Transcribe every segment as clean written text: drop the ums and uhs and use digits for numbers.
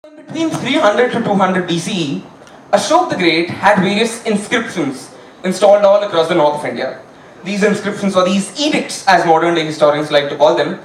Between 300 to 200 BCE, Ashok the Great had various inscriptions installed all across the north of India. These inscriptions, or these edicts as modern day historians like to call them,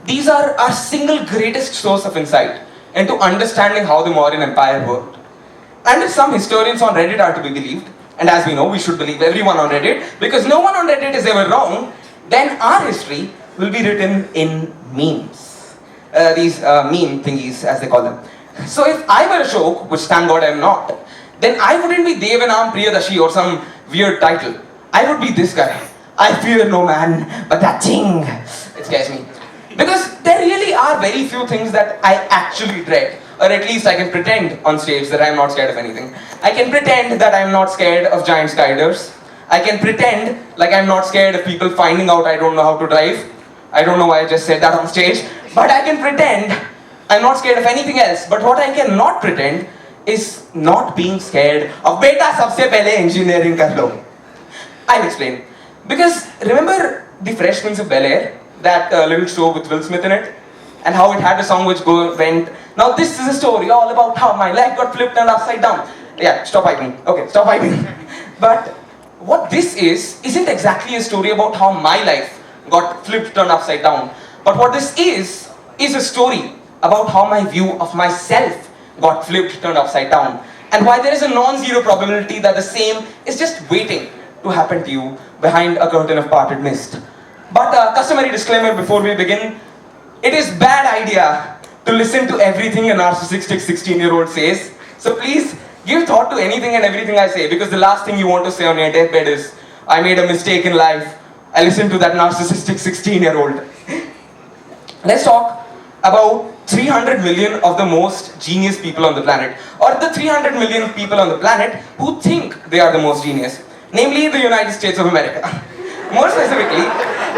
these are our single greatest source of insight into understanding how the Mauryan Empire worked. And if some historians on Reddit are to be believed, and as we know, we should believe everyone on Reddit, because no one on Reddit is ever wrong, then our history will be written in memes. These meme thingies, as they call them. So if I were Ashok, which thank God I am not, then I wouldn't be Devanam Priyadashi or some weird title. I would be this guy. I fear no man, but that thing, it scares me. Because there really are very few things that I actually dread. Or at least I can pretend on stage that I'm not scared of anything. I can pretend that I'm not scared of giant skydivers. I can pretend like I'm not scared of people finding out I don't know how to drive. I don't know why I just said that on stage. But I can pretend I'm not scared of anything else. But what I cannot pretend is not being scared of beta sabse pehle engineering kar lo. I'll explain. Because remember The Fresh Prince of Bel-Air? That little show with Will Smith in it? And how it had a song which went, now this is a story all about how my life got flipped and upside down. Yeah, stop hyping. Okay, stop hyping. But what this isn't exactly a story about how my life got flipped and upside down. But what this is a story about how my view of myself got flipped, turned upside down. And why there is a non-zero probability that the same is just waiting to happen to you behind a curtain of parted mist. But customary disclaimer before we begin, it is bad idea to listen to everything a narcissistic 16-year-old says. So please give thought to anything and everything I say, because the last thing you want to say on your deathbed is, I made a mistake in life. I listened to that narcissistic 16-year-old. Let's talk about 300 million of the most genius people on the planet, or the 300 million people on the planet who think they are the most genius, namely the United States of America. More specifically,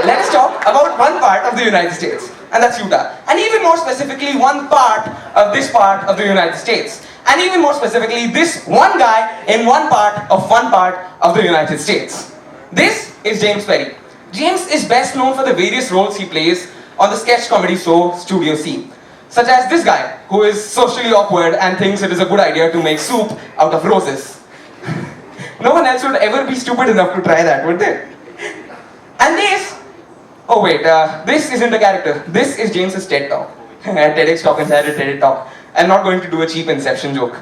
let's talk about one part of the United States, and that's Utah. And even more specifically, one part of this part of the United States. And even more specifically, this one guy in one part of the United States. This is James Perry. James is best known for the various roles he plays on the sketch comedy show Studio C. Such as this guy, who is socially awkward and thinks it is a good idea to make soup out of roses. No one else would ever be stupid enough to try that, would they? And this, oh wait, this isn't a character. This is James's TED Talk. TEDx Talk inside a TED Talk. I'm not going to do a cheap Inception joke.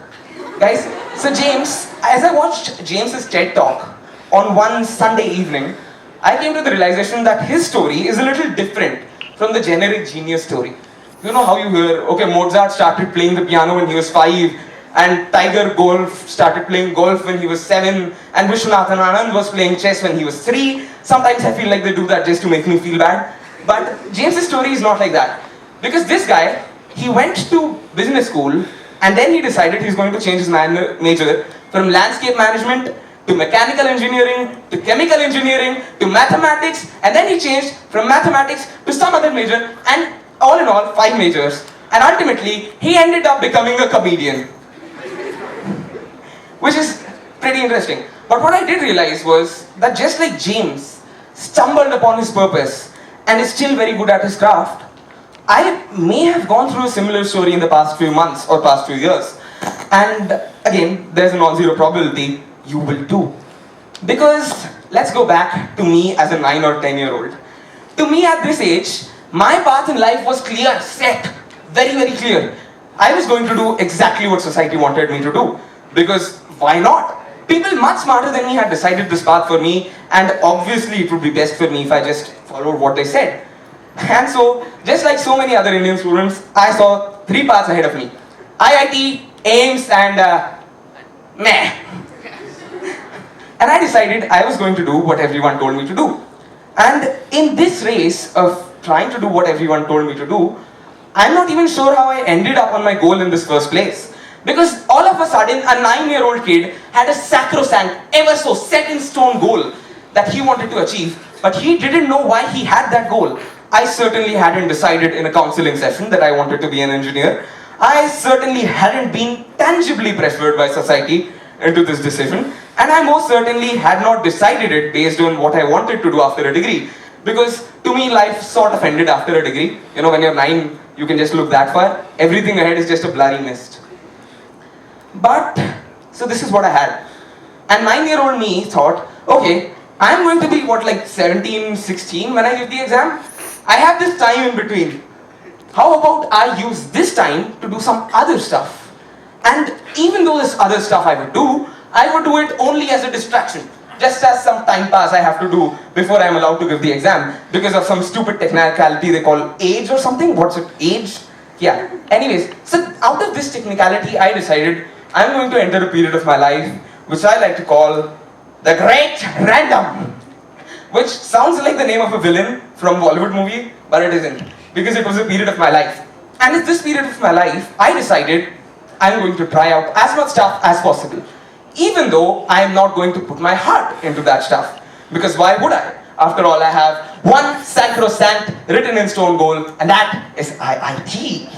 Guys, so James, as I watched James's TED Talk on one Sunday evening, I came to the realization that his story is a little different from the generic genius story. You know how you hear, okay, Mozart started playing the piano when he was 5, and Tiger Golf started playing golf when he was 7, and Vishwanathan Anand was playing chess when he was 3. Sometimes I feel like they do that just to make me feel bad. But James's story is not like that. Because this guy, he went to business school, and then he decided he's going to change his major from landscape management to mechanical engineering, to chemical engineering, to mathematics, and then he changed from mathematics to some other major, and all in all, 5 majors. And ultimately, he ended up becoming a comedian. Which is pretty interesting. But what I did realize was that just like James stumbled upon his purpose and is still very good at his craft, I may have gone through a similar story in the past few months or past few years. And again, there's a non-zero probability you will too. Because let's go back to me as a 9 or 10-year-old. To me at this age, my path in life was clear, set, very, very clear. I was going to do exactly what society wanted me to do. Because why not? People much smarter than me had decided this path for me, and obviously it would be best for me if I just followed what they said. And so, just like so many other Indian students, I saw 3 paths ahead of me. IIT, AIMS, and meh. And I decided I was going to do what everyone told me to do. And in this race of trying to do what everyone told me to do, I'm not even sure how I ended up on my goal in this first place. Because all of a sudden, a 9-year-old kid had a sacrosanct, ever so set in stone goal that he wanted to achieve, but he didn't know why he had that goal. I certainly hadn't decided in a counseling session that I wanted to be an engineer. I certainly hadn't been tangibly pressured by society into this decision, and I most certainly had not decided it based on what I wanted to do after a degree. Because to me, life sort of ended after a degree. You know, when you're 9, you can just look that far. Everything ahead is just a blurry mist. But, so this is what I had. And 9-year-old me thought, okay, I'm going to be what, like 17, 16 when I give the exam? I have this time in between. How about I use this time to do some other stuff? And even though this other stuff I would do it only as a distraction. Just as some time pass I have to do before I'm allowed to give the exam because of some stupid technicality they call age or something. What's it? Age? Yeah. Anyways, so out of this technicality I decided I'm going to enter a period of my life which I like to call the Great Random. Which sounds like the name of a villain from a Bollywood movie, but it isn't. Because it was a period of my life. And in this period of my life, I decided I'm going to try out as much stuff as possible. Even though I am not going to put my heart into that stuff. Because why would I? After all, I have one sacrosanct written in stone goal, and that is IIT.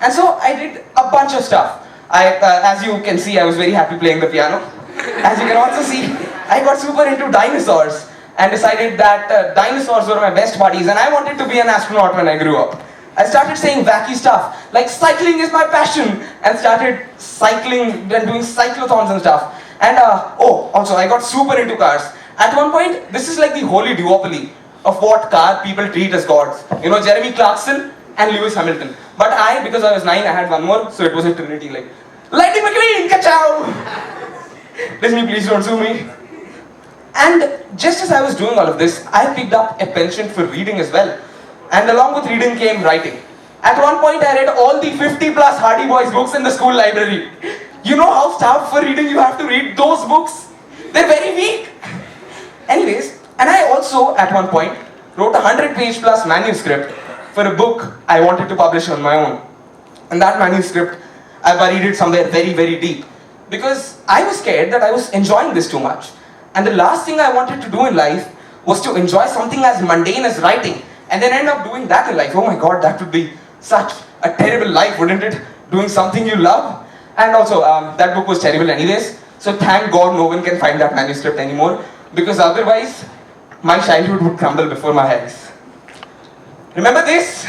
And so I did a bunch of stuff. As you can see, I was very happy playing the piano. As you can also see, I got super into dinosaurs and decided that dinosaurs were my best buddies and I wanted to be an astronaut when I grew up. I started saying wacky stuff like cycling is my passion and started cycling and doing cyclothons and stuff. And also I got super into cars. At one point, this is like the holy duopoly of what car people treat as gods. You know, Jeremy Clarkson and Lewis Hamilton. But because I was 9, I had one more, so it was a trinity like, Lightning McQueen, ka-chow! Disney, please don't sue me. And just as I was doing all of this, I picked up a penchant for reading as well. And along with reading came writing. At one point I read all the 50 plus Hardy Boys books in the school library. You know how starved for reading you have to read those books? They're very weak. Anyways, and I also at one point wrote a 100-page plus manuscript for a book I wanted to publish on my own. And that manuscript, I buried it somewhere very, very deep. Because I was scared that I was enjoying this too much. And the last thing I wanted to do in life was to enjoy something as mundane as writing and then end up doing that in life. Oh my god, that would be such a terrible life, wouldn't it? Doing something you love. And also, that book was terrible anyways. So thank God no one can find that manuscript anymore. Because otherwise, my childhood would crumble before my eyes. Remember this?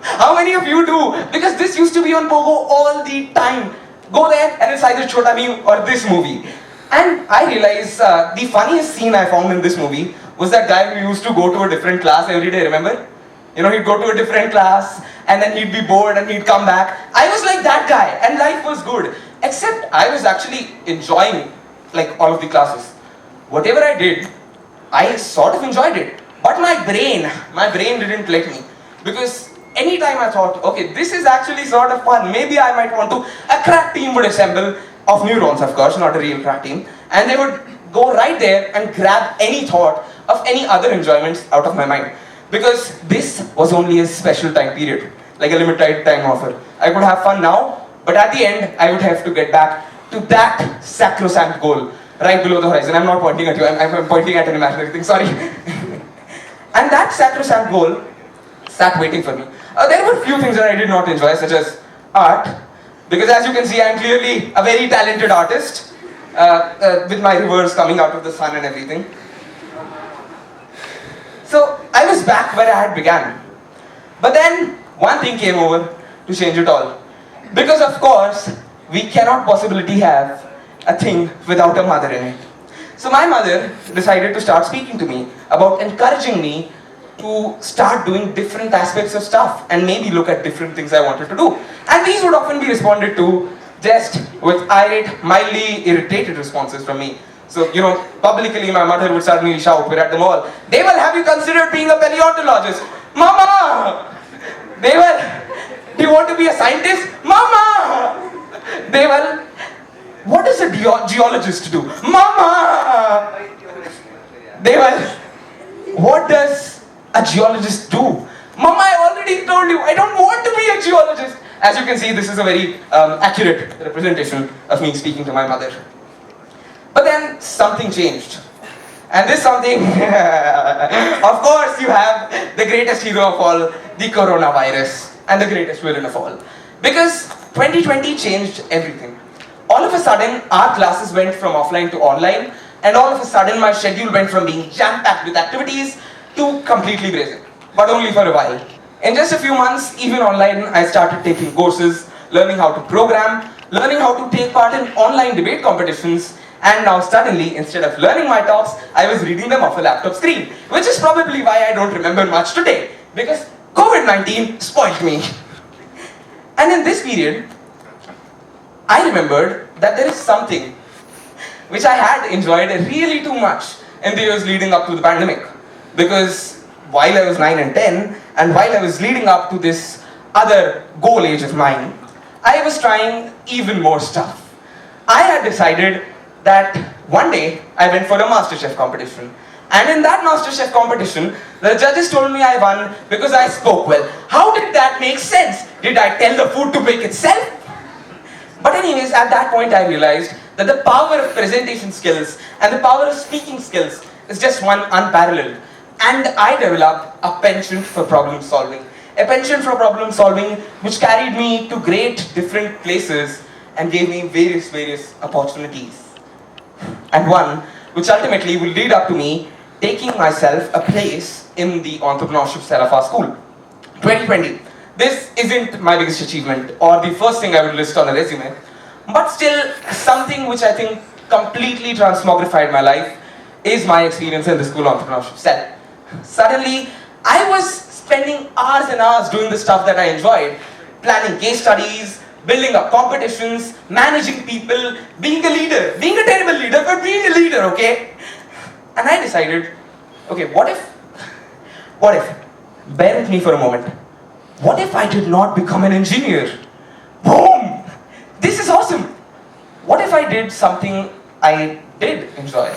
How many of you do? Because this used to be on Pogo all the time. Go there and it's either Chhota Bheem or this movie. And I realized the funniest scene I found in this movie was that guy who used to go to a different class every day, remember? You know, he'd go to a different class and then he'd be bored and he'd come back. I was like that guy and life was good. Except I was actually enjoying like all of the classes. Whatever I did, I sort of enjoyed it. But my brain didn't let me. Because anytime I thought, okay, this is actually sort of fun, maybe I might want to, a crack team would assemble, of neurons of course, not a real crack team, and they would go right there and grab any thought of any other enjoyments out of my mind. Because this was only a special time period, like a limited time offer. I could have fun now, but at the end, I would have to get back to that sacrosanct goal, right below the horizon. I'm not pointing at you, I'm pointing at an imaginary thing, sorry. And that sacrosanct goal sat waiting for me. There were a few things that I did not enjoy, such as art, because as you can see, I'm clearly a very talented artist, with my rivers coming out of the sun and everything. So I was back where I had begun. But then one thing came over to change it all. Because of course, we cannot possibly have a thing without a mother in it. So my mother decided to start speaking to me about encouraging me to start doing different aspects of stuff and maybe look at different things I wanted to do. And these would often be responded to just with irate, mildly irritated responses from me. So, you know, publicly my mother would suddenly shout, we're at the mall, Deval, have you considered being a paleontologist? Mama! Deval, do you want to be a scientist? Mama! Deval, what does a geologist do? Mama! Deval, what does a geologist do? Mama, I already told you, I don't want to be a geologist. As you can see, this is a very accurate representation of me speaking to my mother. But then something changed. And this something, of course you have the greatest hero of all, the coronavirus, and the greatest villain of all. Because 2020 changed everything. All of a sudden, our classes went from offline to online, and all of a sudden my schedule went from being jam-packed with activities to completely brazen. But only for a while. In just a few months, even online, I started taking courses, learning how to program, learning how to take part in online debate competitions, and now suddenly, instead of learning my talks, I was reading them off a laptop screen, which is probably why I don't remember much today, because COVID-19 spoiled me. And in this period, I remembered that there is something which I had enjoyed really too much in the years leading up to the pandemic. Because while I was 9 and 10, and while I was leading up to this other goal age of mine, I was trying even more stuff. I had decided that one day I went for a MasterChef competition. And in that MasterChef competition, the judges told me I won because I spoke well. How did that make sense? Did I tell the food to make itself? But anyways, at that point I realized that the power of presentation skills and the power of speaking skills is just one unparalleled. And I developed a penchant for problem solving. A penchant for problem solving which carried me to great different places and gave me various opportunities. And one which ultimately will lead up to me taking myself a place in the entrepreneurship cell of our school. 2020. This isn't my biggest achievement or the first thing I would list on a resume, but still something which I think completely transmogrified my life is my experience in the school entrepreneurship cell. Suddenly, I was spending hours and hours doing the stuff that I enjoyed, planning case studies, building up competitions, managing people, being a leader, being a terrible leader, but being a leader, okay? And I decided, okay, what if, bear with me for a moment, what if I did not become an engineer? Boom! This is awesome! What if I did something I did enjoy?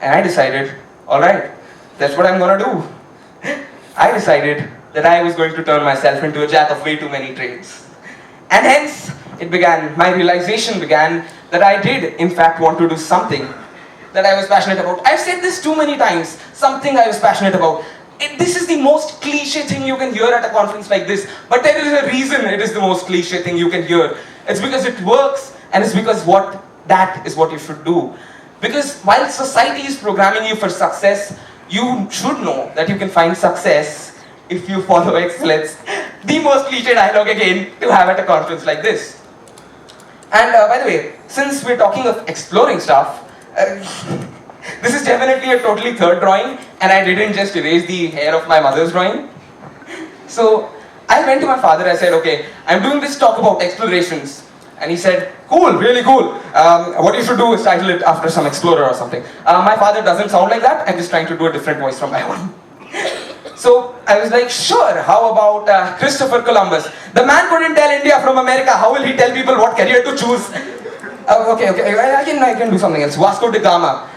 And I decided, alright, that's what I'm gonna do. I decided that I was going to turn myself into a jack of way too many trades. And hence, my realization began that I did in fact want to do something that I was passionate about. I've said this too many times, something I was passionate about. This is the most cliche thing you can hear at a conference like this, but there is a reason it is the most cliche thing you can hear. It's because it works, and it's because that is what you should do. Because while society is programming you for success, you should know that you can find success if you follow excellence. The most cliche dialogue again to have at a conference like this. And by the way, since we're talking of exploring stuff, this is definitely a totally third drawing, and I didn't just erase the hair of my mother's drawing. So I went to my father, I said, okay, I'm doing this talk about explorations. And he said, cool, really cool. What you should do is title it after some explorer or something. My father doesn't sound like that, I'm just trying to do a different voice from my own. So I was like, sure, how about Christopher Columbus? The man couldn't tell India from America, how will he tell people what career to choose? Okay, I can do something else. Vasco da Gama.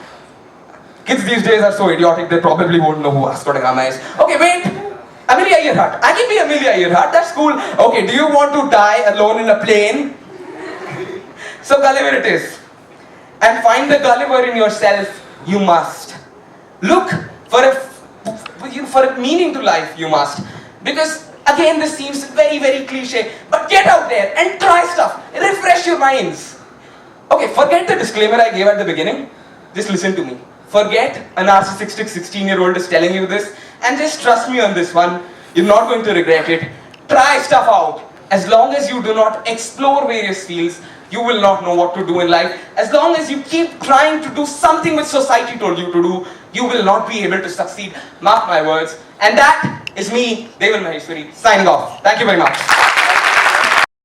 Kids these days are so idiotic, they probably won't know who Vasco da Gama is. Okay, wait, Amelia Earhart. I can be Amelia Earhart, that's cool. Okay, do you want to die alone in a plane? So Gulliver it is. And find the Gulliver in yourself, you must. Look for a meaning to life, you must. Because again, this seems very cliche, but get out there and try stuff, refresh your minds. Okay, forget the disclaimer I gave at the beginning, just listen to me. Forget a narcissistic 16-year-old is telling you this, and just trust me on this one, you're not going to regret it. Try stuff out. As long as you do not explore various fields, you will not know what to do in life. As long as you keep trying to do something which society told you to do, you will not be able to succeed. Mark my words. And that is me, Deval Maheshwari, signing off. Thank you very much.